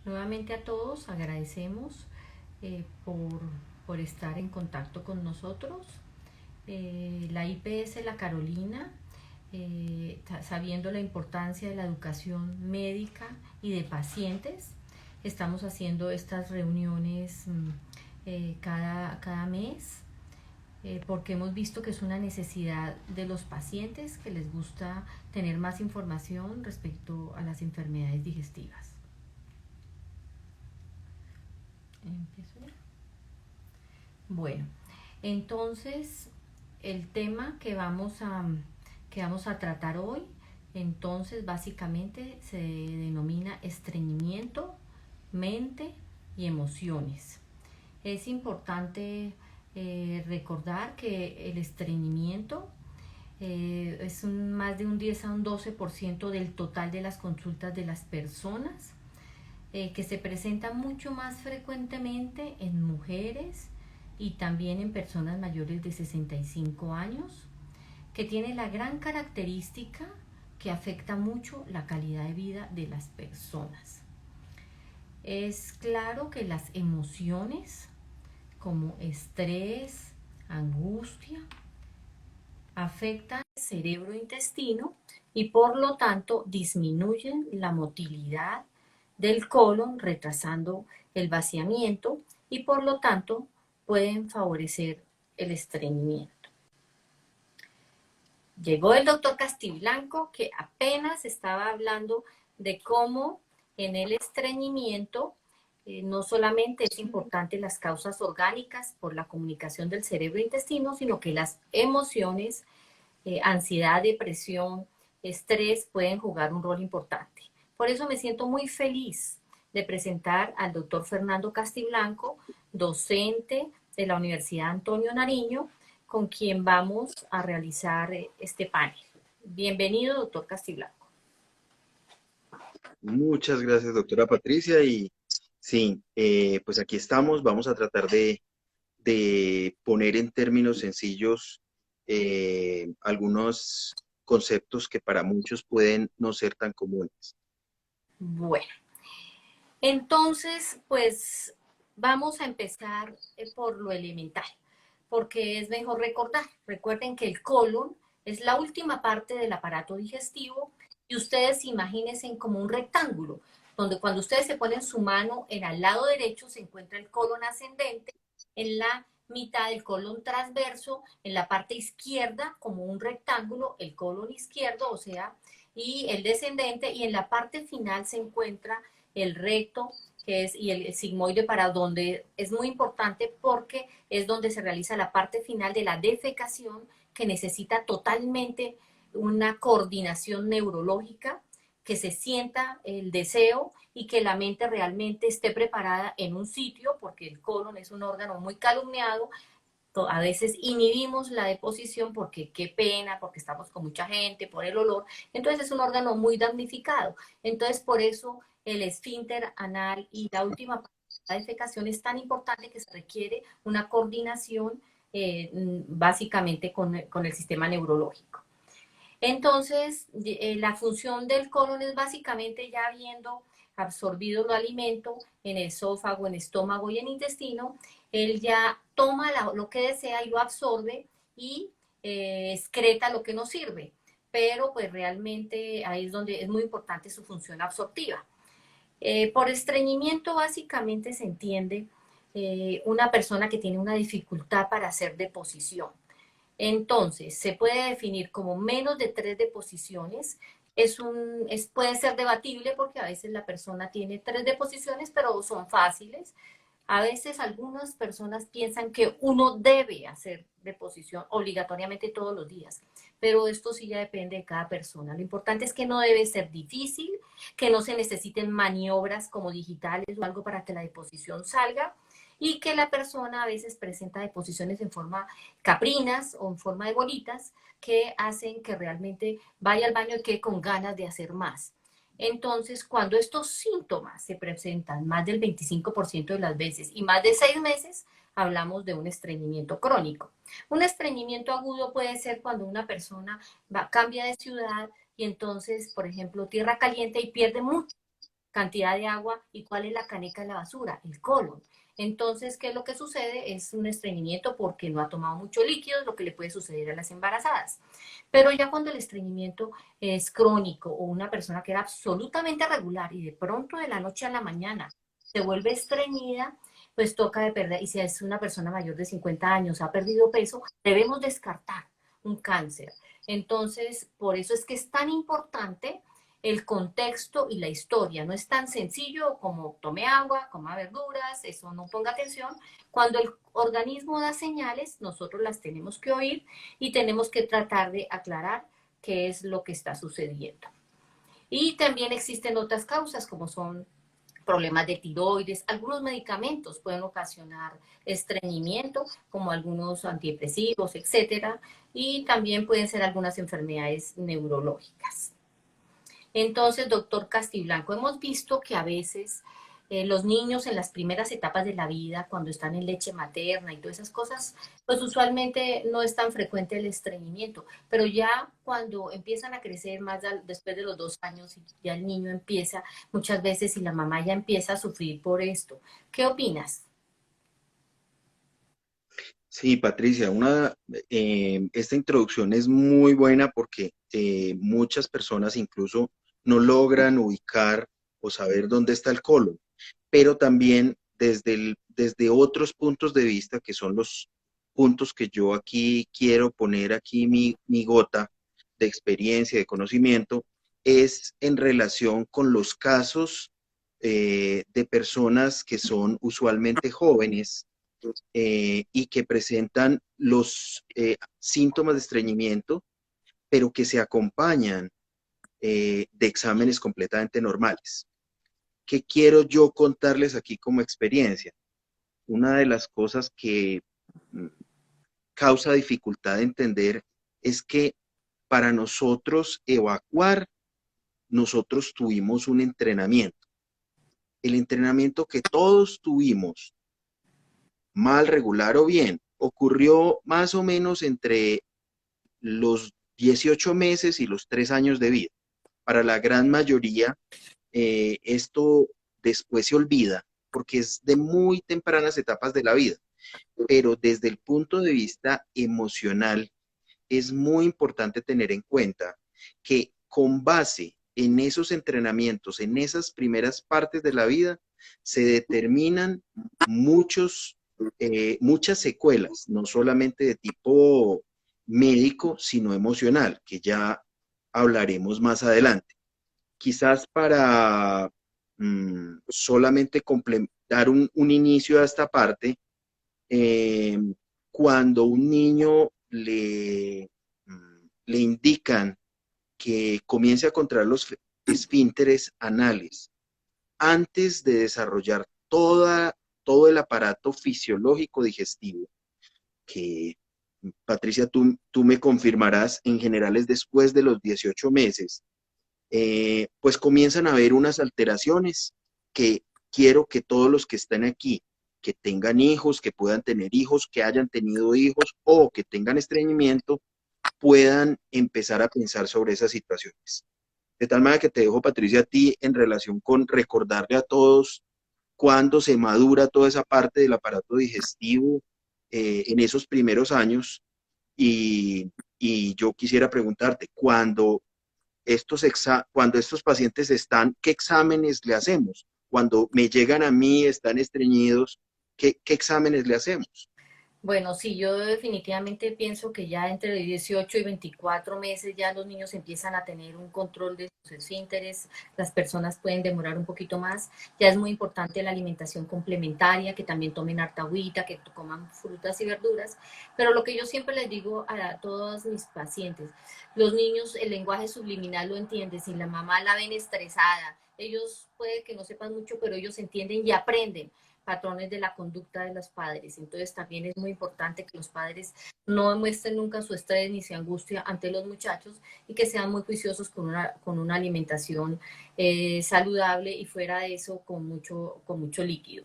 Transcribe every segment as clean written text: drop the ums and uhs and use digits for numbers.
Nuevamente a todos agradecemos por estar en contacto con nosotros. La IPS La Carolina, sabiendo la importancia de la educación médica y de pacientes, estamos haciendo estas reuniones cada mes porque hemos visto que es una necesidad de los pacientes que les gusta tener más información respecto a las enfermedades digestivas. Empiezo ya. Bueno, entonces el tema que vamos a tratar hoy, entonces básicamente se denomina estreñimiento, mente y emociones. Es importante recordar que el estreñimiento es más de un 10 a un 12% del total de las consultas de las personas, que se presenta mucho más frecuentemente en mujeres y también en personas mayores de 65 años, que tiene la gran característica que afecta mucho la calidad de vida de las personas. Es claro que las emociones como estrés, angustia, afectan el cerebro-intestino y por lo tanto disminuyen la motilidad del colon, retrasando el vaciamiento y por lo tanto pueden favorecer el estreñimiento. Llegó el doctor Castiblanco, que apenas estaba hablando de cómo en el estreñimiento no solamente es importante las causas orgánicas por la comunicación del cerebro-intestino, sino que las emociones, ansiedad, depresión, estrés pueden jugar un rol importante. Por eso me siento muy feliz de presentar al doctor Fernando Castiblanco, docente de la Universidad Antonio Nariño, con quien vamos a realizar este panel. Bienvenido, doctor Castiblanco. Muchas gracias, doctora Patricia. Y sí, pues aquí estamos. Vamos a tratar de poner en términos sencillos algunos conceptos que para muchos pueden no ser tan comunes. Bueno, entonces, pues vamos a empezar por lo elemental, porque es mejor recordar. Recuerden que el colon es la última parte del aparato digestivo y ustedes imagínense como un rectángulo, donde cuando ustedes se ponen su mano en el lado derecho se encuentra el colon ascendente, en la mitad del colon transverso, en la parte izquierda como un rectángulo, el colon izquierdo, o sea, y el descendente, y en la parte final se encuentra el recto, que es, y el sigmoide, para donde es muy importante porque es donde se realiza la parte final de la defecación, que necesita totalmente una coordinación neurológica, que se sienta el deseo y que la mente realmente esté preparada en un sitio, porque el colon es un órgano muy calumniado. A veces inhibimos la deposición porque qué pena, porque estamos con mucha gente, por el olor. Entonces es un órgano muy damnificado. Entonces por eso el esfínter anal y la última parte de la defecación es tan importante, que se requiere una coordinación básicamente con el sistema neurológico. Entonces, la función del colon es básicamente, ya habiendo absorbido el alimento en el esófago, en el estómago y en el intestino, él ya toma lo que desea y lo absorbe y excreta lo que no sirve. Pero pues realmente ahí es donde es muy importante su función absortiva. Por estreñimiento básicamente se entiende una persona que tiene una dificultad para hacer deposición. Entonces, se puede definir como menos de 3 deposiciones. Puede ser debatible porque a veces la persona tiene 3 deposiciones, pero son fáciles. A veces algunas personas piensan que uno debe hacer deposición obligatoriamente todos los días, pero esto sí ya depende de cada persona. Lo importante es que no debe ser difícil, que no se necesiten maniobras como digitales o algo para que la deposición salga, y que la persona a veces presenta deposiciones en forma caprinas o en forma de bolitas, que hacen que realmente vaya al baño y quede con ganas de hacer más. Entonces, cuando estos síntomas se presentan más del 25% de las veces y más de 6 meses, hablamos de un estreñimiento crónico. Un estreñimiento agudo puede ser cuando una persona cambia de ciudad y entonces, por ejemplo, tierra caliente y pierde mucho cantidad de agua. ¿Y cuál es la caneca de la basura? El colon. Entonces, ¿qué es lo que sucede? Es un estreñimiento porque no ha tomado mucho líquido, lo que le puede suceder a las embarazadas. Pero ya cuando el estreñimiento es crónico o una persona que era absolutamente regular y de pronto de la noche a la mañana se vuelve estreñida, pues toca de perder, y si es una persona mayor de 50 años, ha perdido peso, debemos descartar un cáncer. Entonces, por eso es que es tan importante el contexto y la historia. No es tan sencillo como tome agua, coma verduras, eso no ponga atención. Cuando el organismo da señales, nosotros las tenemos que oír y tenemos que tratar de aclarar qué es lo que está sucediendo. Y también existen otras causas como son problemas de tiroides. Algunos medicamentos pueden ocasionar estreñimiento, como algunos antidepresivos, etcétera, y también pueden ser algunas enfermedades neurológicas. Entonces, doctor Castiblanco, hemos visto que a veces los niños en las primeras etapas de la vida, cuando están en leche materna y todas esas cosas, pues usualmente no es tan frecuente el estreñimiento, pero ya cuando empiezan a crecer más después de los 2 años y ya el niño empieza, muchas veces y la mamá ya empieza a sufrir por esto. ¿Qué opinas? Sí, Patricia, esta introducción es muy buena porque muchas personas incluso no logran ubicar o saber dónde está el colon, pero también desde otros puntos de vista, que son los puntos que yo aquí quiero poner aquí mi gota de experiencia, de conocimiento, es en relación con los casos de personas que son usualmente jóvenes y que presentan los síntomas de estreñimiento, pero que se acompañan de exámenes completamente normales. ¿Qué quiero yo contarles aquí como experiencia? Una de las cosas que mm, causa dificultad de entender es que para nosotros evacuar, nosotros tuvimos un entrenamiento. El entrenamiento que todos tuvimos, mal, regular o bien, ocurrió más o menos entre los 18 meses y los 3 años de vida. Para la gran mayoría, esto después se olvida porque es de muy tempranas etapas de la vida, pero desde el punto de vista emocional es muy importante tener en cuenta que con base en esos entrenamientos, en esas primeras partes de la vida, se determinan muchas secuelas, no solamente de tipo médico, sino emocional, que ya hablaremos más adelante. Quizás para solamente complementar un inicio a esta parte, eh, cuando un niño le indican que comience a contraer los esfínteres anales antes de desarrollar todo el aparato fisiológico digestivo, que Patricia, tú me confirmarás, en general es después de los 18 meses, pues comienzan a haber unas alteraciones que quiero que todos los que estén aquí, que tengan hijos, que puedan tener hijos, que hayan tenido hijos o que tengan estreñimiento, puedan empezar a pensar sobre esas situaciones. De tal manera que te dejo, Patricia, a ti en relación con recordarle a todos cuándo se madura toda esa parte del aparato digestivo en esos primeros años. Y yo quisiera preguntarte, cuando estos pacientes están, ¿qué exámenes le hacemos? Cuando me llegan a mí, están estreñidos, ¿qué exámenes le hacemos? Bueno, sí, yo definitivamente pienso que ya entre 18 y 24 meses ya los niños empiezan a tener un control de sus esfínteres, las personas pueden demorar un poquito más, ya es muy importante la alimentación complementaria, que también tomen harta agüita, que coman frutas y verduras, pero lo que yo siempre les digo a todos mis pacientes, los niños el lenguaje subliminal lo entienden, si la mamá la ven estresada, ellos puede que no sepan mucho, pero ellos entienden y aprenden patrones de la conducta de los padres. Entonces también es muy importante que los padres no muestren nunca su estrés ni su angustia ante los muchachos y que sean muy juiciosos con una alimentación saludable y fuera de eso con mucho líquido.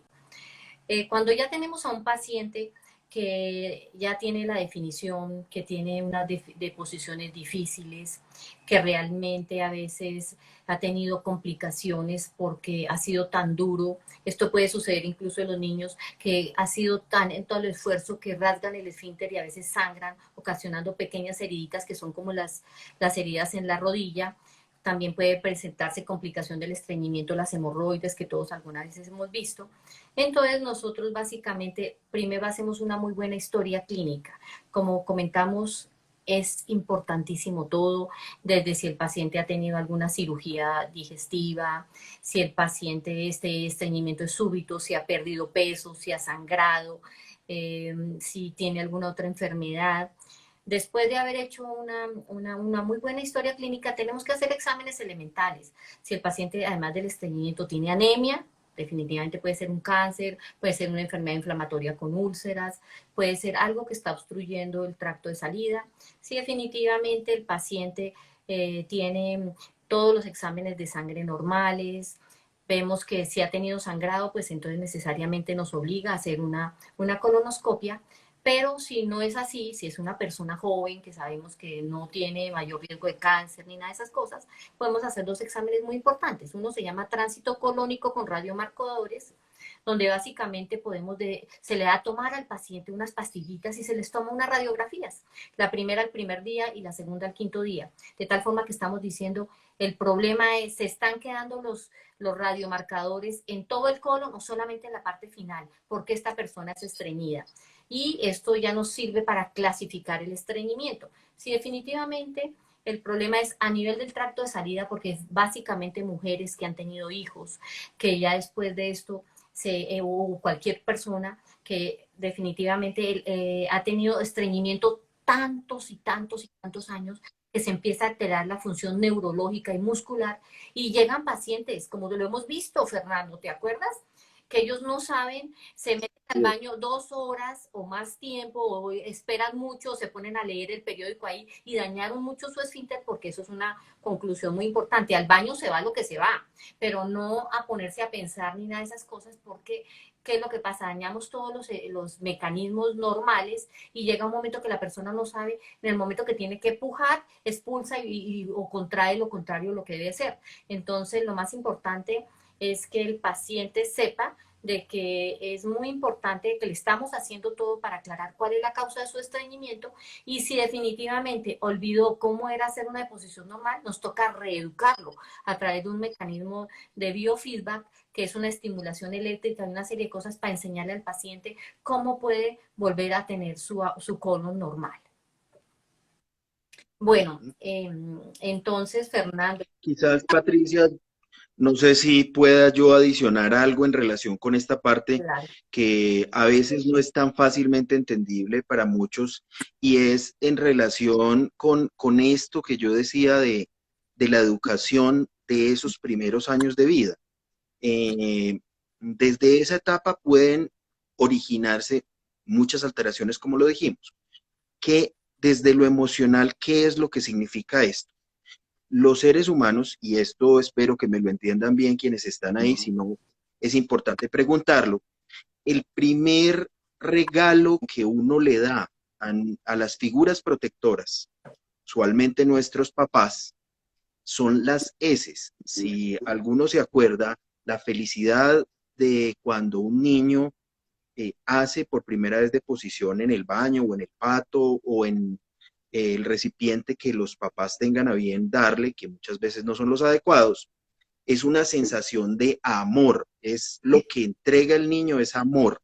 Cuando ya tenemos a un paciente que ya tiene la definición, que tiene unas deposiciones difíciles, que realmente a veces ha tenido complicaciones porque ha sido tan duro. Esto puede suceder incluso en los niños, que ha sido tan en todo el esfuerzo que rasgan el esfínter y a veces sangran, ocasionando pequeñas heriditas que son como las heridas en la rodilla. También puede presentarse complicación del estreñimiento, las hemorroides que todos algunas veces hemos visto. Entonces nosotros básicamente primero hacemos una muy buena historia clínica. Como comentamos, es importantísimo todo, desde si el paciente ha tenido alguna cirugía digestiva, si el paciente este estreñimiento es súbito, si ha perdido peso, si ha sangrado, si tiene alguna otra enfermedad. Después de haber hecho una muy buena historia clínica, tenemos que hacer exámenes elementales. Si el paciente, además del estreñimiento, tiene anemia, definitivamente puede ser un cáncer, puede ser una enfermedad inflamatoria con úlceras, puede ser algo que está obstruyendo el tracto de salida. Si definitivamente el paciente tiene todos los exámenes de sangre normales, vemos que si ha tenido sangrado, pues entonces necesariamente nos obliga a hacer una colonoscopia. Pero si no es así, si es una persona joven que sabemos que no tiene mayor riesgo de cáncer ni nada de esas cosas, podemos hacer dos exámenes muy importantes. Uno se llama tránsito colónico con radiomarcadores, donde básicamente se le da a tomar al paciente unas pastillitas y se les toma unas radiografías. La primera al primer día y la segunda al quinto día. De tal forma que estamos diciendo, el problema es, se están quedando los radiomarcadores en todo el colon o solamente en la parte final, porque esta persona es estreñida. Y esto ya nos sirve para clasificar el estreñimiento. Si definitivamente el problema es a nivel del tracto de salida, porque es básicamente mujeres que han tenido hijos, que ya después de esto, o cualquier persona que definitivamente ha tenido estreñimiento tantos y tantos y tantos años, que se empieza a alterar la función neurológica y muscular, y llegan pacientes, como lo hemos visto, Fernando, ¿te acuerdas? Que ellos no saben, se meten al baño 2 horas o más tiempo, o esperan mucho, o se ponen a leer el periódico ahí y dañaron mucho su esfínter, porque eso es una conclusión muy importante. Al baño se va lo que se va, pero no a ponerse a pensar ni nada de esas cosas, porque ¿qué es lo que pasa? Dañamos todos los mecanismos normales y llega un momento que la persona no sabe, en el momento que tiene que pujar, expulsa o contrae lo contrario lo que debe ser. Entonces, lo más importante es que el paciente sepa de que es muy importante, que le estamos haciendo todo para aclarar cuál es la causa de su estreñimiento, y si definitivamente olvidó cómo era hacer una deposición normal, nos toca reeducarlo a través de un mecanismo de biofeedback, que es una estimulación eléctrica y una serie de cosas para enseñarle al paciente cómo puede volver a tener su colon normal. Bueno, entonces, Fernando. Quizás, Patricia, no sé si pueda yo adicionar algo en relación con esta parte Claro. que a veces no es tan fácilmente entendible para muchos, y es en relación con esto que yo decía de la educación de esos primeros años de vida. Eh, Desde esa etapa pueden originarse muchas alteraciones, como lo dijimos. Que desde lo emocional, ¿qué es lo que significa esto? Los seres humanos, y esto espero que me lo entiendan bien quienes están ahí, si no es importante preguntarlo, el primer regalo que uno le da a las figuras protectoras, usualmente nuestros papás, son las heces. Si alguno se acuerda, la felicidad de cuando un niño hace por primera vez deposición en el baño o en el pato o en el recipiente que los papás tengan a bien darle, que muchas veces no son los adecuados, es una sensación de amor, es lo que entrega el niño, es amor.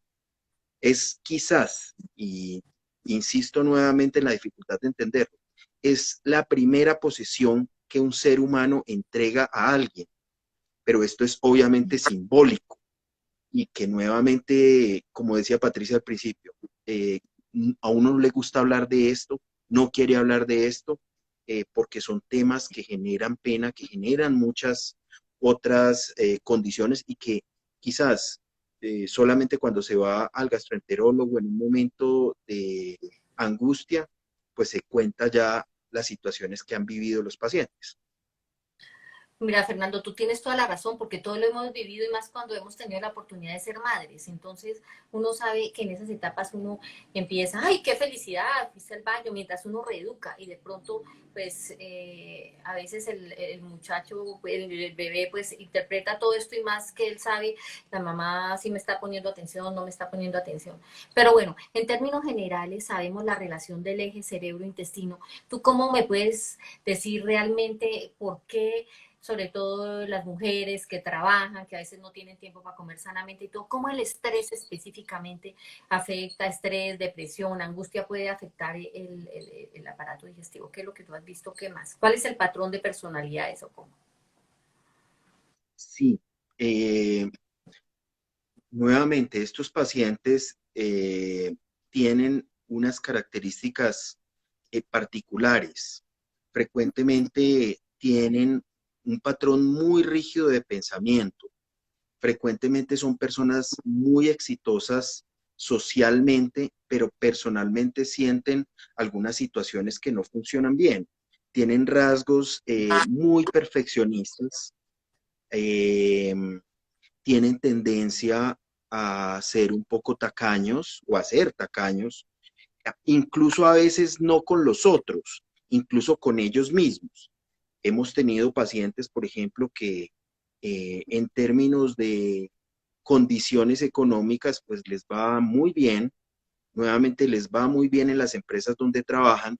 Es quizás, y insisto nuevamente en la dificultad de entenderlo, es la primera posesión que un ser humano entrega a alguien, pero esto es obviamente simbólico y que nuevamente, como decía Patricia al principio, a uno no le gusta hablar de esto, no quiere hablar de esto, porque son temas que generan pena, que generan muchas otras condiciones y que quizás solamente cuando se va al gastroenterólogo en un momento de angustia, pues se cuenta ya las situaciones que han vivido los pacientes. Mira, Fernando, tú tienes toda la razón porque todo lo hemos vivido y más cuando hemos tenido la oportunidad de ser madres. Entonces, uno sabe que en esas etapas uno empieza, ay, qué felicidad, fuiste al baño, mientras uno reeduca y de pronto, pues, a veces el muchacho, el bebé, pues, interpreta todo esto y más que él sabe, la mamá sí me está poniendo atención, no me está poniendo atención. Pero bueno, en términos generales, sabemos la relación del eje cerebro-intestino. ¿Tú cómo me puedes decir realmente por qué, sobre todo las mujeres que trabajan, que a veces no tienen tiempo para comer sanamente y todo, cómo el estrés específicamente afecta, estrés, depresión, angustia puede afectar el aparato digestivo? ¿Qué es lo que tú has visto? ¿Qué más? ¿Cuál es el patrón de personalidades o cómo? Sí, eh, nuevamente estos pacientes tienen unas características particulares. Frecuentemente tienen un patrón muy rígido de pensamiento. Frecuentemente son personas muy exitosas socialmente, pero personalmente sienten algunas situaciones que no funcionan bien. Tienen rasgos muy perfeccionistas, eh, tienen tendencia a ser un poco tacaños o a ser tacaños, incluso a veces no con los otros, incluso con ellos mismos. Hemos tenido pacientes, por ejemplo, que en términos de condiciones económicas, pues les va muy bien, nuevamente les va muy bien en las empresas donde trabajan,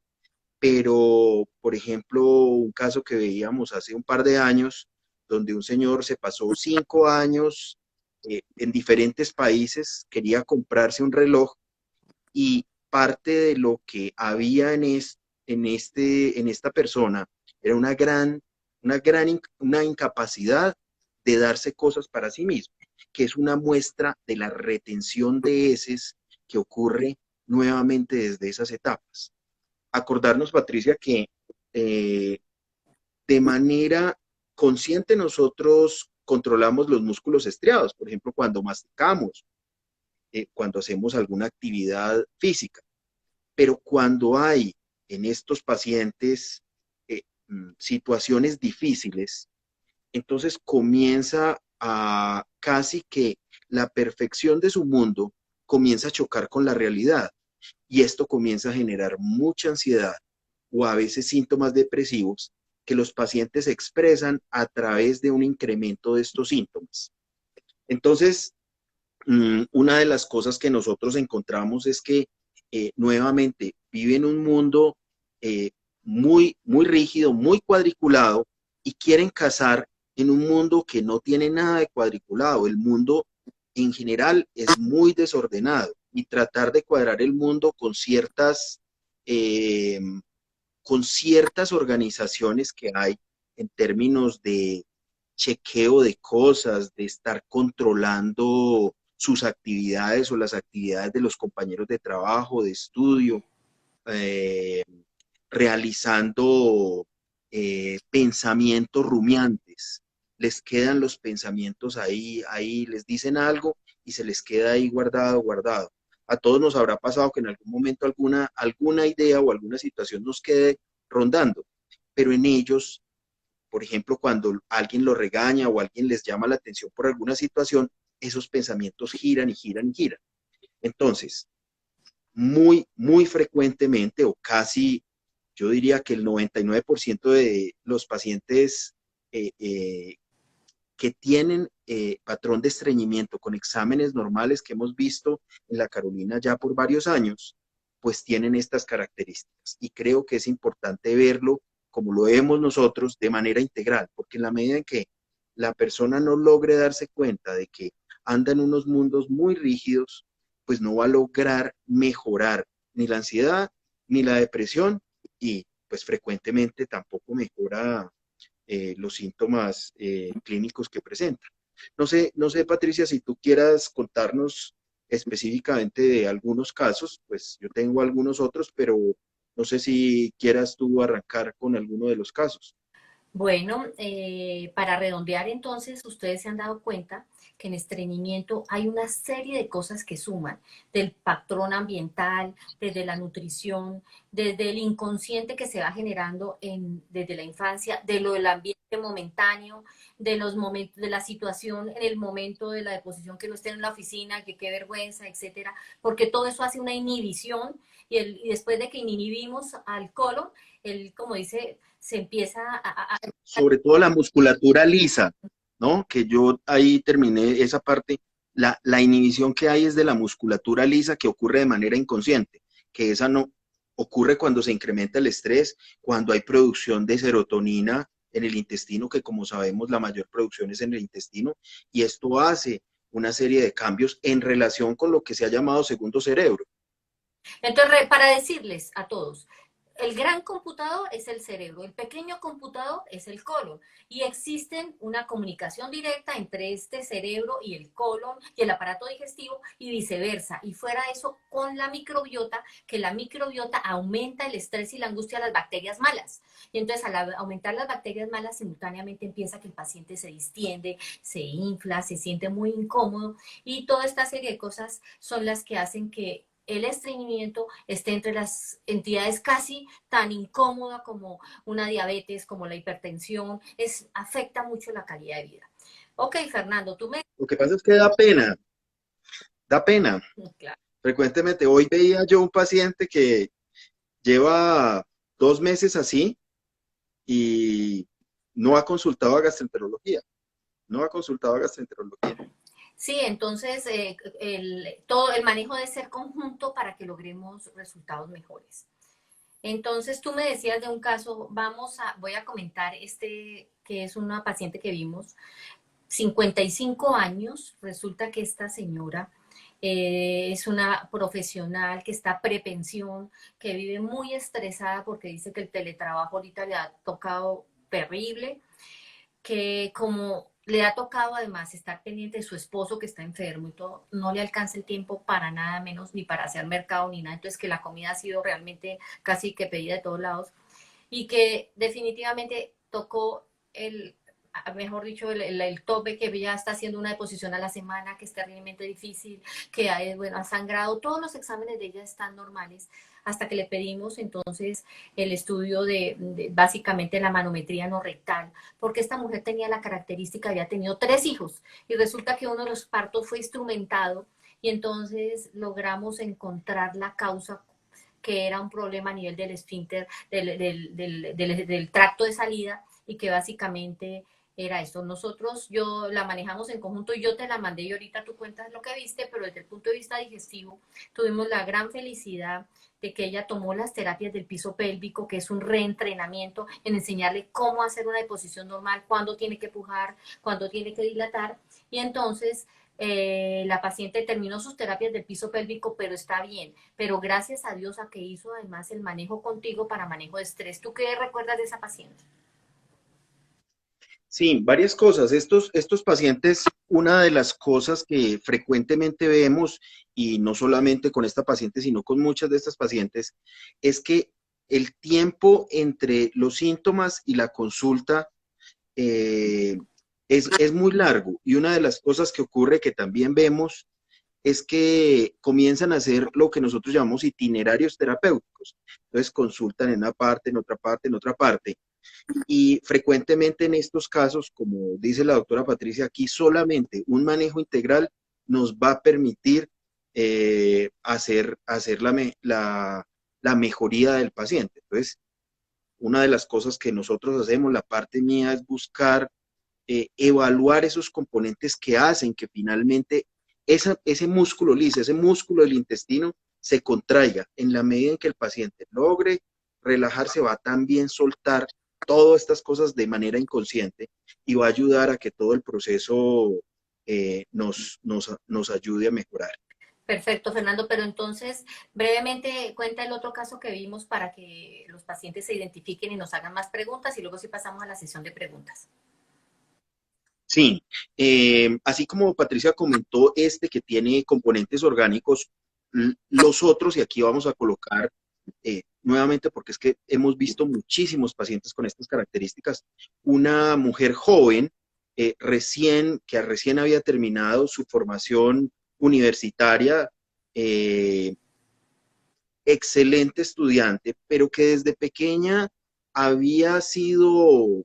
pero, por ejemplo, un caso que veíamos hace un par de años, donde un señor se pasó 5 años en diferentes países, quería comprarse un reloj y parte de lo que había en esta persona era una incapacidad de darse cosas para sí mismo, que es una muestra de la retención de heces que ocurre nuevamente desde esas etapas. Acordarnos, Patricia, que eh, de manera consciente nosotros controlamos los músculos estriados, por ejemplo, cuando masticamos, cuando hacemos alguna actividad física. Pero cuando hay en estos pacientes situaciones difíciles, entonces comienza a casi que la perfección de su mundo comienza a chocar con la realidad y esto comienza a generar mucha ansiedad o a veces síntomas depresivos que los pacientes expresan a través de un incremento de estos síntomas. Entonces, una de las cosas que nosotros encontramos es que nuevamente viven un mundo eh, muy rígido, muy cuadriculado y quieren casar en un mundo que no tiene nada de cuadriculado. El mundo en general es muy desordenado y tratar de cuadrar el mundo eh, con ciertas organizaciones que hay en términos de chequeo de cosas, de estar controlando sus actividades o las actividades de los compañeros de trabajo, de estudio, eh, realizando pensamientos rumiantes. Les quedan los pensamientos ahí les dicen algo y se les queda ahí guardado. A todos nos habrá pasado que en algún momento alguna idea o alguna situación nos quede rondando, pero en ellos, por ejemplo, cuando alguien lo regaña o alguien les llama la atención por alguna situación, esos pensamientos giran y giran y giran. Entonces, muy frecuentemente o casi, yo diría que el 99% de los pacientes que tienen patrón de estreñimiento con exámenes normales que hemos visto en la Carolina ya por varios años, pues tienen estas características. Y creo que es importante verlo como lo vemos nosotros de manera integral, porque en la medida en que la persona no logre darse cuenta de que anda en unos mundos muy rígidos, pues no va a lograr mejorar ni la ansiedad ni la depresión y pues frecuentemente tampoco mejora los síntomas clínicos que presentan. No sé, Patricia, si tú quieras contarnos específicamente de algunos casos, pues yo tengo algunos otros, pero no sé si quieras tú arrancar con alguno de los casos. Bueno, para redondear entonces, ustedes se han dado cuenta que en estreñimiento hay una serie de cosas que suman, del patrón ambiental, desde la nutrición, desde el inconsciente que se va generando desde la infancia, de lo del ambiente momentáneo, de los momentos, de la situación en el momento de la deposición, que no estén en la oficina, que qué vergüenza, etcétera, porque todo eso hace una inhibición y después de que inhibimos al colon, como dice, se empieza Sobre todo la musculatura lisa, ¿no? Que yo ahí terminé esa parte. La inhibición que hay es de la musculatura lisa que ocurre de manera inconsciente, que esa no ocurre cuando se incrementa el estrés, cuando hay producción de serotonina en el intestino, que como sabemos la mayor producción es en el intestino, y esto hace una serie de cambios en relación con lo que se ha llamado segundo cerebro. Entonces, para decirles a todos, el gran computador es el cerebro, el pequeño computador es el colon y existen una comunicación directa entre este cerebro y el colon y el aparato digestivo y viceversa. Y fuera de eso, con la microbiota, que la microbiota aumenta el estrés y la angustia de las bacterias malas. Y entonces al aumentar las bacterias malas, simultáneamente empieza que el paciente se distiende, se infla, se siente muy incómodo y toda esta serie de cosas son las que hacen que el estreñimiento esté entre las entidades casi tan incómoda como una diabetes, como la hipertensión, afecta mucho la calidad de vida. Ok, Fernando, tú me... Lo que pasa es que da pena. Claro. Frecuentemente, hoy veía yo un paciente que lleva 2 meses así y no ha consultado a gastroenterología, no ha consultado a gastroenterología. Sí, entonces todo el manejo debe ser conjunto para que logremos resultados mejores. Entonces tú me decías de un caso, voy a comentar que es una paciente que vimos, 55 años, resulta que esta señora es una profesional que está prepensión, que vive muy estresada porque dice que el teletrabajo ahorita le ha tocado terrible, que como le ha tocado además estar pendiente de su esposo que está enfermo y todo, no le alcanza el tiempo para nada menos ni para hacer mercado ni nada, entonces que la comida ha sido realmente casi que pedida de todos lados y que definitivamente tocó mejor dicho, el tope, que ya está haciendo una deposición a la semana, que es terriblemente difícil, que bueno, ha sangrado, todos los exámenes de ella están normales, hasta que le pedimos entonces el estudio de básicamente la manometría no rectal, porque esta mujer tenía la característica, había tenido 3 hijos, y resulta que uno de los partos fue instrumentado, y entonces logramos encontrar la causa que era un problema a nivel del esfínter, del tracto de salida, y que básicamente era esto. Nosotros, yo la manejamos en conjunto y yo te la mandé y ahorita tú cuentas lo que viste, pero desde el punto de vista digestivo tuvimos la gran felicidad de que ella tomó las terapias del piso pélvico, que es un reentrenamiento en enseñarle cómo hacer una deposición normal, cuándo tiene que pujar, cuándo tiene que dilatar. Y entonces la paciente terminó sus terapias del piso pélvico, pero está bien. Pero gracias a Dios a que hizo además el manejo contigo para manejo de estrés. ¿Tú qué recuerdas de esa paciente? Sí, varias cosas. Estos pacientes, una de las cosas que frecuentemente vemos, y no solamente con esta paciente, sino con muchas de estas pacientes, es que el tiempo entre los síntomas y la consulta eh, es muy largo. Y una de las cosas que ocurre que también vemos es que comienzan a hacer lo que nosotros llamamos itinerarios terapéuticos. Entonces consultan en una parte, en otra parte, en otra parte. Y frecuentemente en estos casos, como dice la doctora Patricia, aquí solamente un manejo integral nos va a permitir hacer la mejoría del paciente. Entonces, una de las cosas que nosotros hacemos, la parte mía, es buscar evaluar esos componentes que hacen que finalmente ese músculo liso, ese músculo del intestino se contraiga. En la medida en que el paciente logre relajarse, va a también soltar todas estas cosas de manera inconsciente y va a ayudar a que todo el proceso nos ayude a mejorar. Perfecto, Fernando, pero entonces brevemente cuenta el otro caso que vimos para que los pacientes se identifiquen y nos hagan más preguntas y luego sí pasamos a la sesión de preguntas. Sí, así como Patricia comentó, este que tiene componentes orgánicos, los otros, y aquí vamos a colocar nuevamente, porque es que hemos visto muchísimos pacientes con estas características, una mujer joven recién había terminado su formación universitaria, eh, excelente estudiante, pero que desde pequeña había sido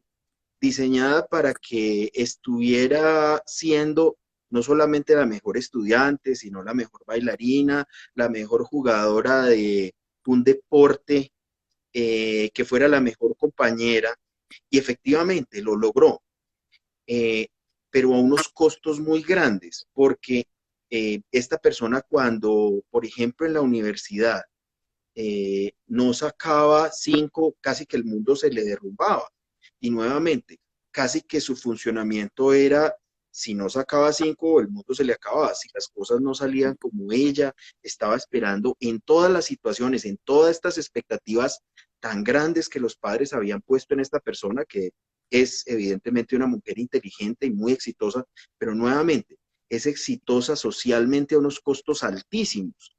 diseñada para que estuviera siendo no solamente la mejor estudiante, sino la mejor bailarina, la mejor jugadora de un deporte, que fuera la mejor compañera, y efectivamente lo logró, eh, pero a unos costos muy grandes, porque esta persona cuando, por ejemplo, en la universidad, no sacaba 5, casi que el mundo se le derrumbaba. Y nuevamente, casi que su funcionamiento era, si no sacaba 5, el mundo se le acababa. Si las cosas no salían como ella estaba esperando, en todas las situaciones, en todas estas expectativas tan grandes que los padres habían puesto en esta persona, que es evidentemente una mujer inteligente y muy exitosa, pero nuevamente es exitosa socialmente a unos costos altísimos.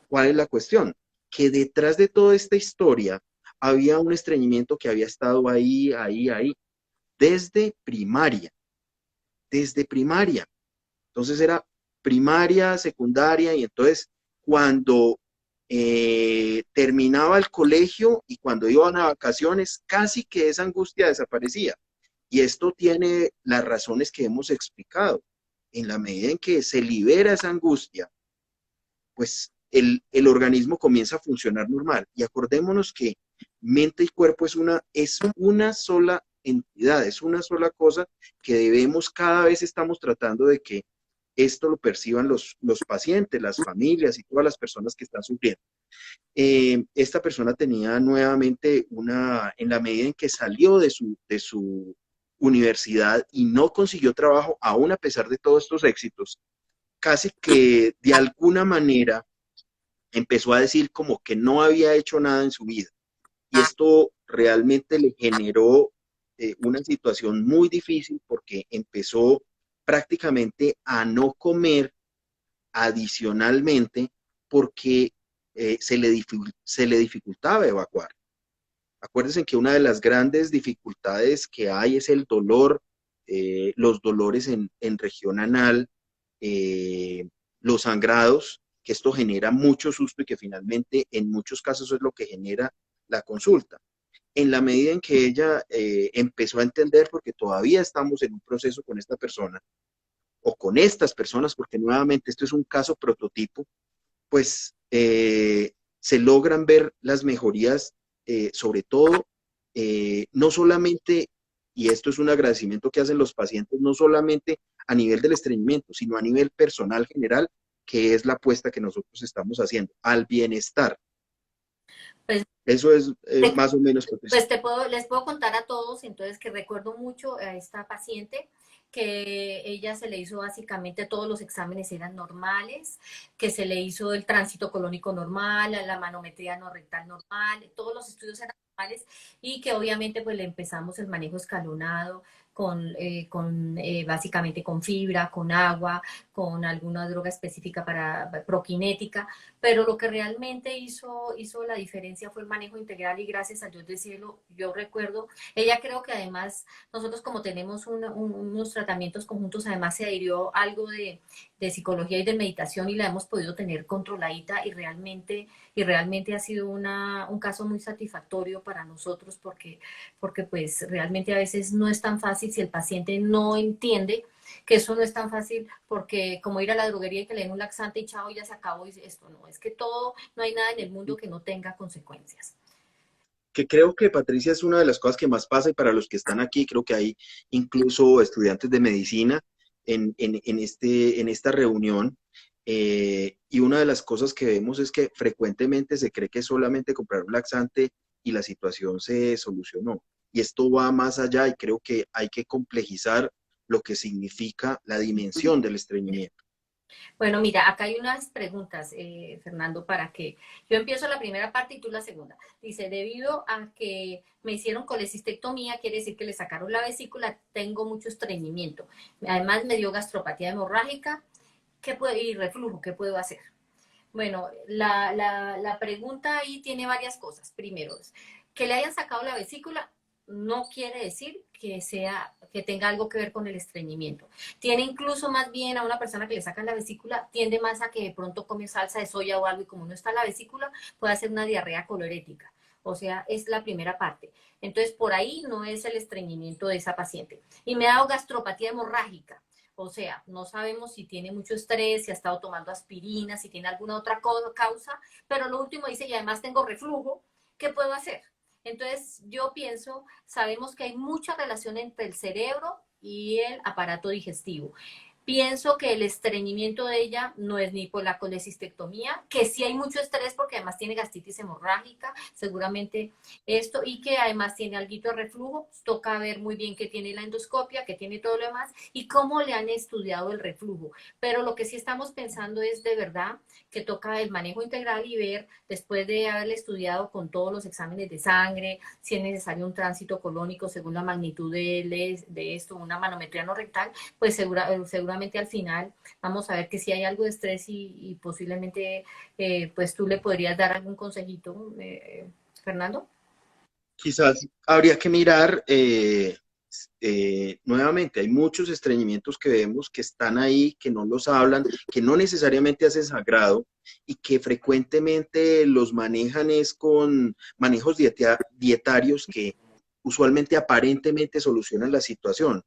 ¿Cuál es la cuestión? Que detrás de toda esta historia había un estreñimiento que había estado ahí, desde primaria, desde primaria. Entonces era primaria, secundaria, y entonces cuando terminaba el colegio y cuando iban a vacaciones, casi que esa angustia desaparecía. Y esto tiene las razones que hemos explicado. En la medida en que se libera esa angustia, pues el organismo comienza a funcionar normal. Y acordémonos que mente y cuerpo es una sola entidad, es una sola cosa que debemos, cada vez estamos tratando de que esto lo perciban los pacientes, las familias y todas las personas que están sufriendo. Esta persona tenía nuevamente en la medida en que salió de su universidad y no consiguió trabajo, aún a pesar de todos estos éxitos, casi que de alguna manera empezó a decir como que no había hecho nada en su vida. Y esto realmente le generó una situación muy difícil porque empezó prácticamente a no comer adicionalmente porque se le dificultaba evacuar. Acuérdense que una de las grandes dificultades que hay es el dolor, los dolores en región anal, eh, los sangrados, que esto genera mucho susto y que finalmente en muchos casos es lo que genera la consulta. En la medida en que ella empezó a entender, porque todavía estamos en un proceso con esta persona o con estas personas, porque nuevamente esto es un caso prototipo, pues se logran ver las mejorías, sobre todo, no solamente, y esto es un agradecimiento que hacen los pacientes, no solamente a nivel del estreñimiento, sino a nivel personal general, que es la apuesta que nosotros estamos haciendo, al bienestar. Pues Eso es te, más o menos, Patricia. pues les puedo contar a todos, entonces, que recuerdo mucho a esta paciente, que ella se le hizo básicamente todos los exámenes eran normales, que se le hizo el tránsito colónico normal, la manometría no rectal normal, todos los estudios eran normales, y que obviamente pues le empezamos el manejo escalonado básicamente con fibra, con agua, con alguna droga específica para proquinética, pero lo que realmente hizo la diferencia fue el manejo integral, y gracias a Dios del cielo, yo recuerdo, ella creo que además, nosotros como tenemos unos tratamientos conjuntos, además se adhirió algo de psicología y de meditación, y la hemos podido tener controladita, y realmente ha sido un caso muy satisfactorio para nosotros, porque pues realmente a veces no es tan fácil si el paciente no entiende que eso no es tan fácil, porque como ir a la droguería y que le den un laxante y chao, ya se acabó, y esto no, es que todo, no hay nada en el mundo que no tenga consecuencias. Que creo que, Patricia, es una de las cosas que más pasa, y para los que están aquí, creo que hay incluso estudiantes de medicina en esta reunión. Y una de las cosas que vemos es que frecuentemente se cree que solamente comprar un laxante y la situación se solucionó. Y esto va más allá, y creo que hay que complejizar lo que significa la dimensión del estreñimiento. Bueno, mira, acá hay unas preguntas, Fernando, para que yo empiezo la primera parte y tú la segunda. Dice, debido a que me hicieron colecistectomía, quiere decir que le sacaron la vesícula, tengo mucho estreñimiento. Además me dio gastropatía hemorrágica, y reflujo, ¿qué puedo hacer? Bueno, la pregunta ahí tiene varias cosas. Primero, que le hayan sacado la vesícula, no quiere decir que tenga algo que ver con el estreñimiento. Tiene incluso más bien a una persona que le sacan la vesícula, tiende más a que de pronto come salsa de soya o algo y como no está la vesícula, puede hacer una diarrea colorética. O sea, es la primera parte. Entonces, por ahí no es el estreñimiento de esa paciente. Y me ha dado gastropatía hemorrágica. O sea, no sabemos si tiene mucho estrés, si ha estado tomando aspirina, si tiene alguna otra causa, pero lo último dice, y además tengo reflujo, ¿qué puedo hacer? Entonces, yo pienso, sabemos que hay mucha relación entre el cerebro y el aparato digestivo. Pienso que el estreñimiento de ella no es ni por la colecistectomía, que sí hay mucho estrés porque además tiene gastritis hemorrágica, seguramente esto, y que además tiene alguito de reflujo. Toca ver muy bien qué tiene la endoscopia, qué tiene todo lo demás y cómo le han estudiado el reflujo. Pero lo que sí estamos pensando es de verdad que toca el manejo integral y ver, después de haberle estudiado con todos los exámenes de sangre, si es necesario un tránsito colónico según la magnitud de esto, una manometría no rectal, pues seguramente al final vamos a ver que si hay algo de estrés y posiblemente pues tú le podrías dar algún consejito, Fernando. Quizás habría que mirar nuevamente, hay muchos estreñimientos que vemos que están ahí, que no los hablan, que no necesariamente hacen sagrado y que frecuentemente los manejan es con manejos dietarios que usualmente aparentemente solucionan la situación.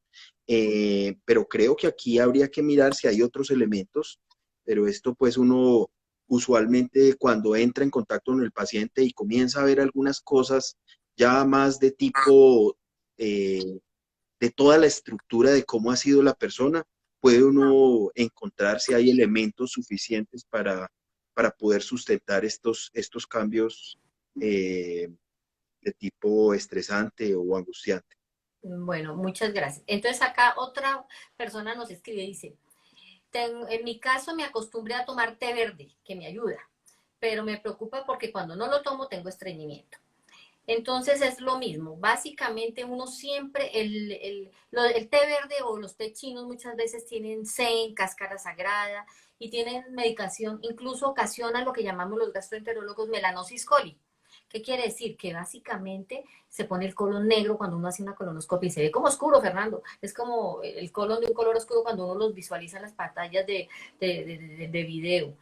Pero creo que aquí habría que mirar si hay otros elementos, pero esto pues uno usualmente cuando entra en contacto con el paciente y comienza a ver algunas cosas ya más de tipo eh, de toda la estructura de cómo ha sido la persona, puede uno encontrar si hay elementos suficientes para poder sustentar estos cambios de tipo estresante o angustiante. Bueno, muchas gracias. Entonces acá otra persona nos escribe y dice, en mi caso me acostumbré a tomar té verde, que me ayuda, pero me preocupa porque cuando no lo tomo tengo estreñimiento. Entonces es lo mismo, básicamente uno siempre, el té verde o los té chinos muchas veces tienen zen, cáscara sagrada y tienen medicación, incluso ocasiona lo que llamamos los gastroenterólogos melanosis coli. ¿Qué quiere decir? Que básicamente se pone el colon negro cuando uno hace una colonoscopia y se ve como oscuro, Fernando. Es como el colon de un color oscuro cuando uno los visualiza en las pantallas de video,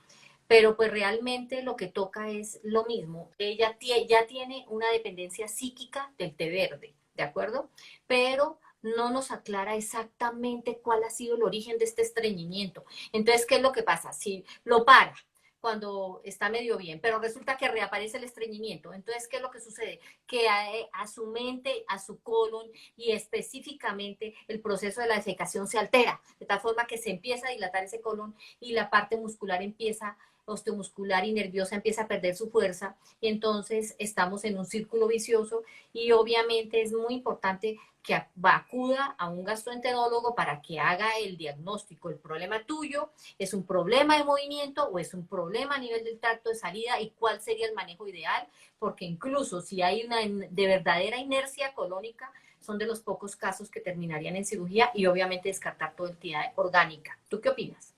pero pues realmente lo que toca es lo mismo. Ella ya tiene una dependencia psíquica del té verde, ¿de acuerdo? Pero no nos aclara exactamente cuál ha sido el origen de este estreñimiento. Entonces, ¿qué es lo que pasa? Si lo para cuando está medio bien, pero resulta que reaparece el estreñimiento. Entonces, ¿qué es lo que sucede? Que a su mente, a su colon y específicamente el proceso de la defecación se altera, de tal forma que se empieza a dilatar ese colon y la parte muscular empieza osteomuscular y nerviosa empieza a perder su fuerza y entonces estamos en un círculo vicioso y obviamente es muy importante que acuda a un gastroenterólogo para que haga el diagnóstico. El problema tuyo es un problema de movimiento o es un problema a nivel del tracto de salida y cuál sería el manejo ideal, porque incluso si hay una de verdadera inercia colónica, son de los pocos casos que terminarían en cirugía y obviamente descartar toda entidad orgánica. ¿Tú qué opinas?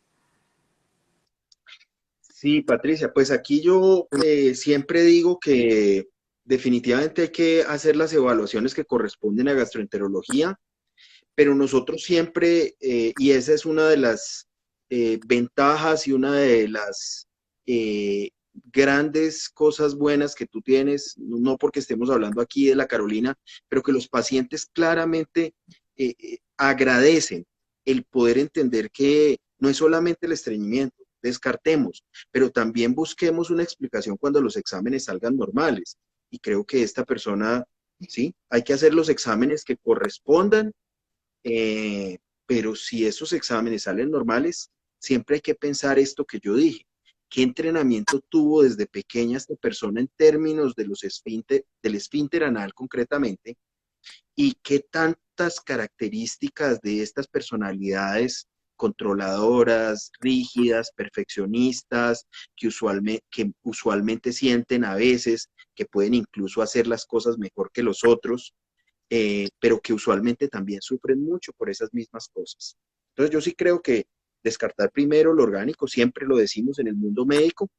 Sí, Patricia, pues aquí yo siempre digo que definitivamente hay que hacer las evaluaciones que corresponden a gastroenterología, pero nosotros siempre, y esa es una de las ventajas y una de las grandes cosas buenas que tú tienes, no porque estemos hablando aquí de la Carolina, pero que los pacientes claramente agradecen el poder entender que no es solamente el estreñimiento, descartemos, pero también busquemos una explicación cuando los exámenes salgan normales. Y creo que esta persona, sí, hay que hacer los exámenes que correspondan, eh, pero si esos exámenes salen normales, siempre hay que pensar esto que yo dije. ¿Qué entrenamiento tuvo desde pequeña esta persona en términos de del esfínter anal concretamente? ¿Y qué tantas características de estas personalidades controladoras, rígidas, perfeccionistas, que usualmente sienten a veces que pueden incluso hacer las cosas mejor que los otros, pero que usualmente también sufren mucho por esas mismas cosas? Entonces yo sí creo que descartar primero lo orgánico, siempre lo decimos en el mundo médico,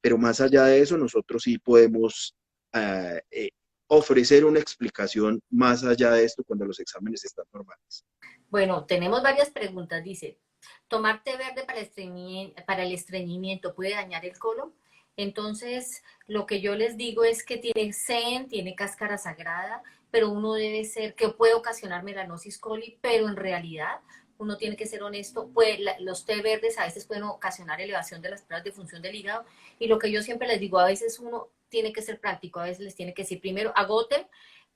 pero más allá de eso, nosotros sí podemos uh, eh, ofrecer una explicación más allá de esto cuando los exámenes están normales. Bueno, tenemos varias preguntas. Dice, ¿tomar té verde para el estreñimiento puede dañar el colon? Entonces, lo que yo les digo es que tiene SEN, tiene cáscara sagrada, pero uno debe ser, que puede ocasionar melanosis coli, pero en realidad uno tiene que ser honesto, pues los té verdes a veces pueden ocasionar elevación de las pruebas de función del hígado, y lo que yo siempre les digo, a veces uno tiene que ser práctico, a veces les tiene que decir primero, agote,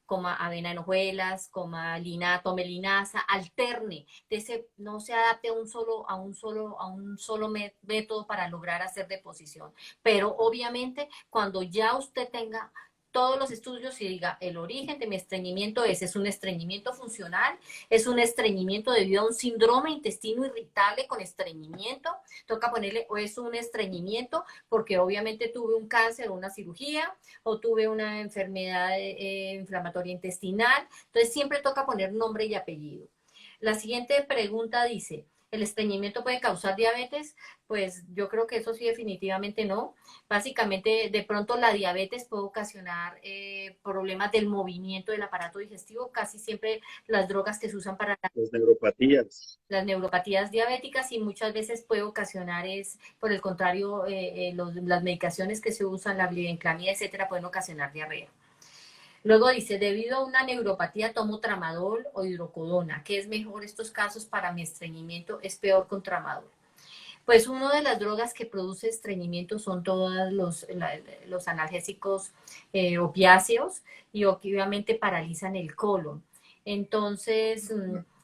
coma avena en hojuelas, coma tome linaza, alterne, no se adapte a un solo método para lograr hacer deposición. Pero obviamente cuando ya usted tenga todos los estudios y diga el origen de mi estreñimiento es un estreñimiento funcional, es un estreñimiento debido a un síndrome intestino irritable con estreñimiento, toca ponerle, o es un estreñimiento porque obviamente tuve un cáncer o una cirugía, o tuve una enfermedad inflamatoria intestinal. Entonces siempre toca poner nombre y apellido. La siguiente pregunta dice, ¿el estreñimiento puede causar diabetes? Pues yo creo que eso sí definitivamente no. Básicamente, de pronto la diabetes puede ocasionar problemas del movimiento del aparato digestivo. Casi siempre las drogas que se usan para Las neuropatías. las neuropatías diabéticas y muchas veces puede ocasionar por el contrario, las medicaciones que se usan, la glibenclamida, etcétera, pueden ocasionar diarrea. Luego dice, debido a una neuropatía tomo tramadol o hidrocodona. ¿Qué es mejor estos casos para mi estreñimiento? Es peor con tramadol. Pues una de las drogas que produce estreñimiento son todos los analgésicos opiáceos y obviamente paralizan el colon. Entonces,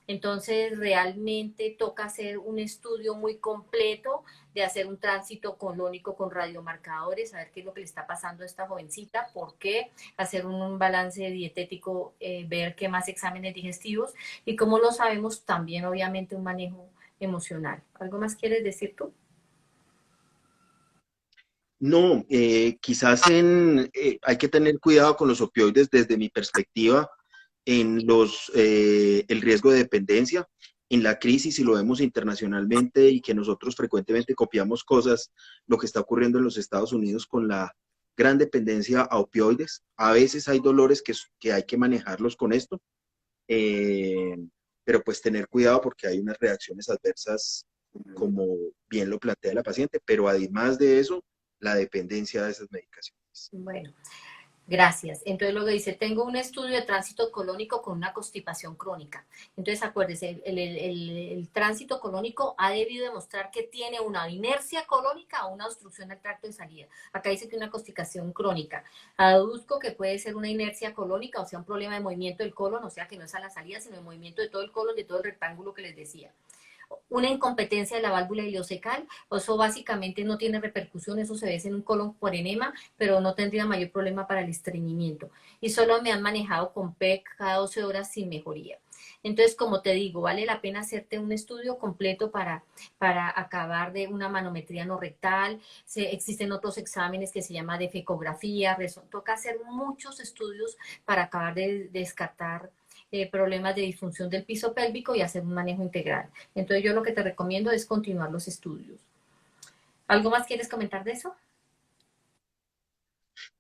entonces realmente toca hacer un estudio muy completo de hacer un tránsito colónico con radiomarcadores, saber qué es lo que le está pasando a esta jovencita, por qué, hacer un balance dietético, ver qué más exámenes digestivos y como lo sabemos, también obviamente un manejo emocional. ¿Algo más quieres decir tú? No, quizás hay que tener cuidado con los opioides desde mi perspectiva en el riesgo de dependencia, en la crisis, y lo vemos internacionalmente y que nosotros frecuentemente copiamos cosas, lo que está ocurriendo en los Estados Unidos con la gran dependencia a opioides. A veces hay dolores que hay que manejarlos con esto, eh, pero pues tener cuidado porque hay unas reacciones adversas, como bien lo plantea la paciente, pero además de eso, la dependencia de esas medicaciones. Bueno, gracias. Entonces luego dice, tengo un estudio de tránsito colónico con una constipación crónica. Entonces acuérdese, el tránsito colónico ha debido demostrar que tiene una inercia colónica o una obstrucción del tracto de salida. Acá dice que una constipación crónica. Aduzco que puede ser una inercia colónica, o sea, un problema de movimiento del colon, o sea, que no es a la salida, sino el movimiento de todo el colon, de todo el rectángulo que les decía. Una incompetencia de la válvula ileocecal, eso básicamente no tiene repercusión, eso se ve en un colon por enema, pero no tendría mayor problema para el estreñimiento. Y solo me han manejado con PEC cada 12 horas sin mejoría. Entonces, como te digo, vale la pena hacerte un estudio completo para acabar de una manometría no rectal. Existen otros exámenes que se llama defecografía, toca hacer muchos estudios para acabar de descartar problemas de disfunción del piso pélvico y hacer un manejo integral. Entonces yo lo que te recomiendo es continuar los estudios. ¿Algo más quieres comentar de eso?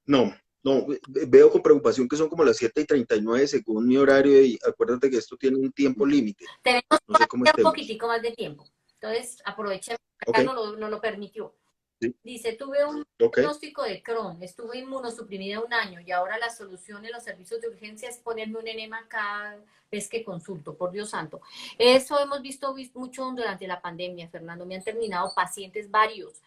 No, no, veo con preocupación que son como las 7:39 según mi horario, y acuérdate que esto tiene un tiempo límite. Tenemos No sé cómo un estemos. poquitico más de tiempo. Entonces aprovechemos, Ok, acá no lo permitió. sí, Dice, tuve un ok. diagnóstico de Crohn, estuve inmunosuprimida un año y ahora la solución en los servicios de urgencia es ponerme un enema cada vez que consulto, por Dios santo. Eso hemos visto mucho durante la pandemia, Fernando. Me han terminado pacientes varios.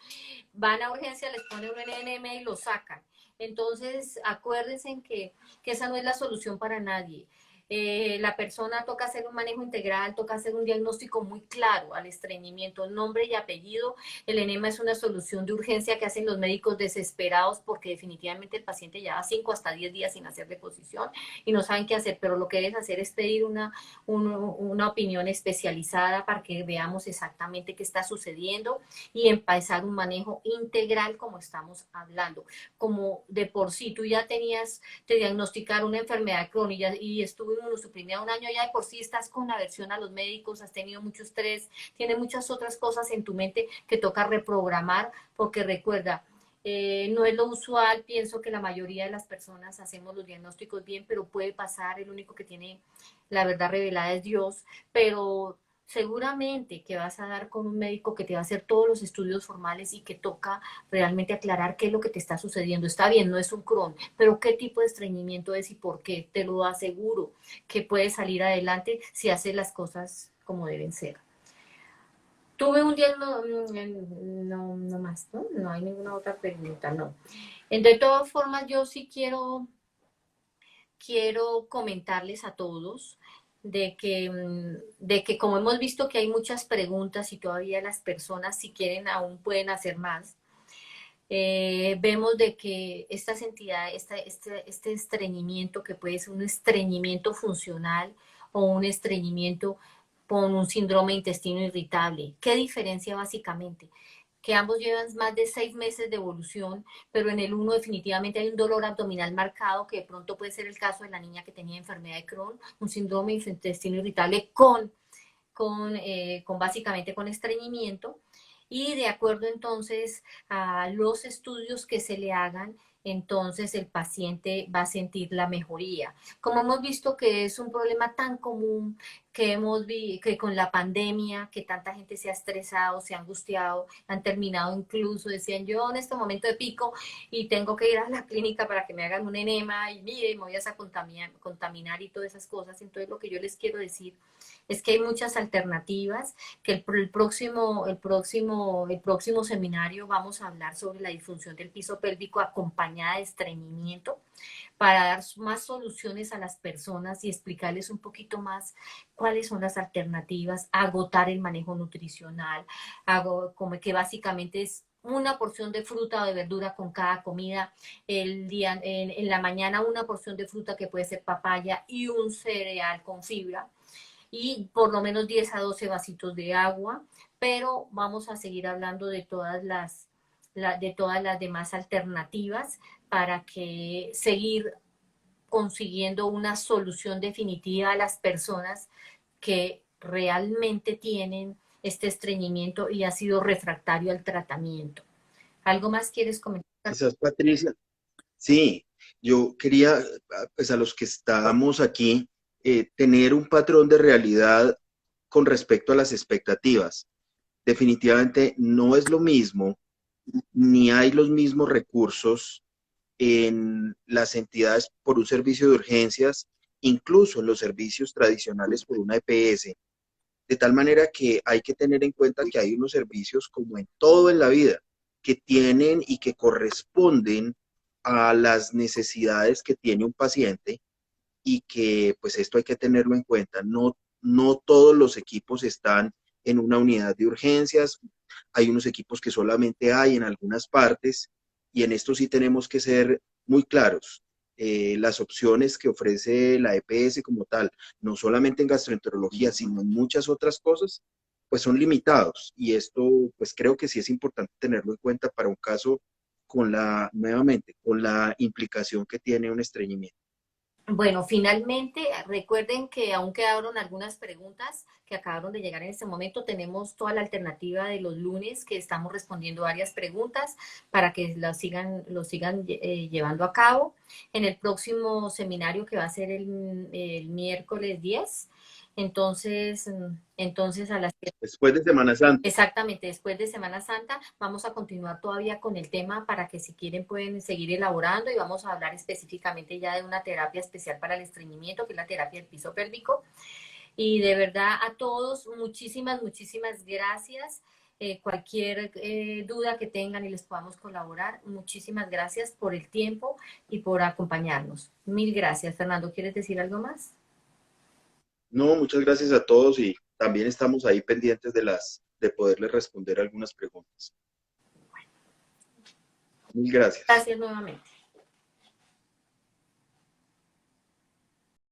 Van a urgencia, les ponen un enema y lo sacan. Entonces, acuérdense que esa no es la solución para nadie. La persona toca hacer un manejo integral, toca hacer un diagnóstico muy claro al estreñimiento, nombre y apellido. El enema es una solución de urgencia que hacen los médicos desesperados porque definitivamente el paciente lleva 5 hasta 10 días sin hacer deposición y no saben qué hacer, pero lo que debes hacer es pedir una opinión especializada para que veamos exactamente qué está sucediendo y empezar un manejo integral como estamos hablando. Como de por sí tú ya te diagnosticaron una enfermedad crónica y estuvo inmunosuprimida un año, ya de por sí estás con aversión a los médicos, has tenido mucho estrés, tienes muchas otras cosas en tu mente que toca reprogramar, porque recuerda, No es lo usual, pienso que la mayoría de las personas hacemos los diagnósticos bien, pero puede pasar, el único que tiene la verdad revelada es Dios, pero seguramente que vas a dar con un médico que te va a hacer todos los estudios formales y que toca realmente aclarar qué es lo que te está sucediendo. Está bien, no es un Crohn, pero qué tipo de estreñimiento es y por qué. Te lo aseguro que puedes salir adelante si haces las cosas como deben ser. Tuve un día, no más, ¿no? No hay ninguna otra pregunta, no. De todas formas, yo sí quiero comentarles a todos de que como hemos visto que hay muchas preguntas y todavía las personas si quieren aún pueden hacer más, vemos de que estas entidades, este estreñimiento que puede ser un estreñimiento funcional o un estreñimiento con un síndrome de intestino irritable. ¿Qué diferencia básicamente? Que ambos llevan más de 6 meses de evolución, pero en el uno definitivamente hay un dolor abdominal marcado, que de pronto puede ser el caso de la niña que tenía enfermedad de Crohn, un síndrome de intestino irritable con básicamente con estreñimiento, y de acuerdo entonces a los estudios que se le hagan, entonces el paciente va a sentir la mejoría. Como hemos visto que es un problema tan común que con la pandemia, que tanta gente se ha estresado, se ha angustiado, han terminado incluso, decían yo en este momento de pico y tengo que ir a la clínica para que me hagan un enema y mire, me voy a contaminar y todas esas cosas. Entonces lo que yo les quiero decir es que hay muchas alternativas, que el próximo seminario vamos a hablar sobre la disfunción del piso pélvico acompañada de estreñimiento para dar más soluciones a las personas y explicarles un poquito más cuáles son las alternativas, agotar el manejo nutricional, como que básicamente es una porción de fruta o de verdura con cada comida, en la mañana una porción de fruta que puede ser papaya y un cereal con fibra, y por lo menos 10 a 12 vasitos de agua, pero vamos a seguir hablando de de todas las demás alternativas para que seguir consiguiendo una solución definitiva a las personas que realmente tienen este estreñimiento y ha sido refractario al tratamiento. ¿Algo más quieres comentar? Quizás, Patricia, sí, yo quería, pues a los que estamos aquí, tener un patrón de realidad con respecto a las expectativas. Definitivamente no es lo mismo, ni hay los mismos recursos en las entidades por un servicio de urgencias, incluso en los servicios tradicionales por una EPS, de tal manera que hay que tener en cuenta que hay unos servicios como en todo en la vida, que tienen y que corresponden a las necesidades que tiene un paciente y que pues esto hay que tenerlo en cuenta. No todos los equipos están en una unidad de urgencias, hay unos equipos que solamente hay en algunas partes y en esto sí tenemos que ser muy claros. Las opciones que ofrece la EPS como tal, no solamente en gastroenterología, sino en muchas otras cosas, pues son limitados. Y esto, pues creo que sí es importante tenerlo en cuenta para un caso nuevamente, con la implicación que tiene un estreñimiento. Bueno, finalmente, recuerden que aún quedaron algunas preguntas que acabaron de llegar en este momento. Tenemos toda la alternativa de los lunes que estamos respondiendo varias preguntas para que lo sigan llevando a cabo. En el próximo seminario que va a ser el miércoles 10. Entonces a las Después de Semana Santa. Exactamente, después de Semana Santa vamos a continuar todavía con el tema para que si quieren pueden seguir elaborando y vamos a hablar específicamente ya de una terapia especial para el estreñimiento, que es la terapia del piso pélvico. Y de verdad a todos, muchísimas gracias. Cualquier duda que tengan y les podamos colaborar, muchísimas gracias por el tiempo y por acompañarnos. Mil gracias. Fernando, ¿quieres decir algo más? No, muchas gracias a todos y también estamos ahí pendientes de poderles responder algunas preguntas. Mil gracias. Gracias nuevamente.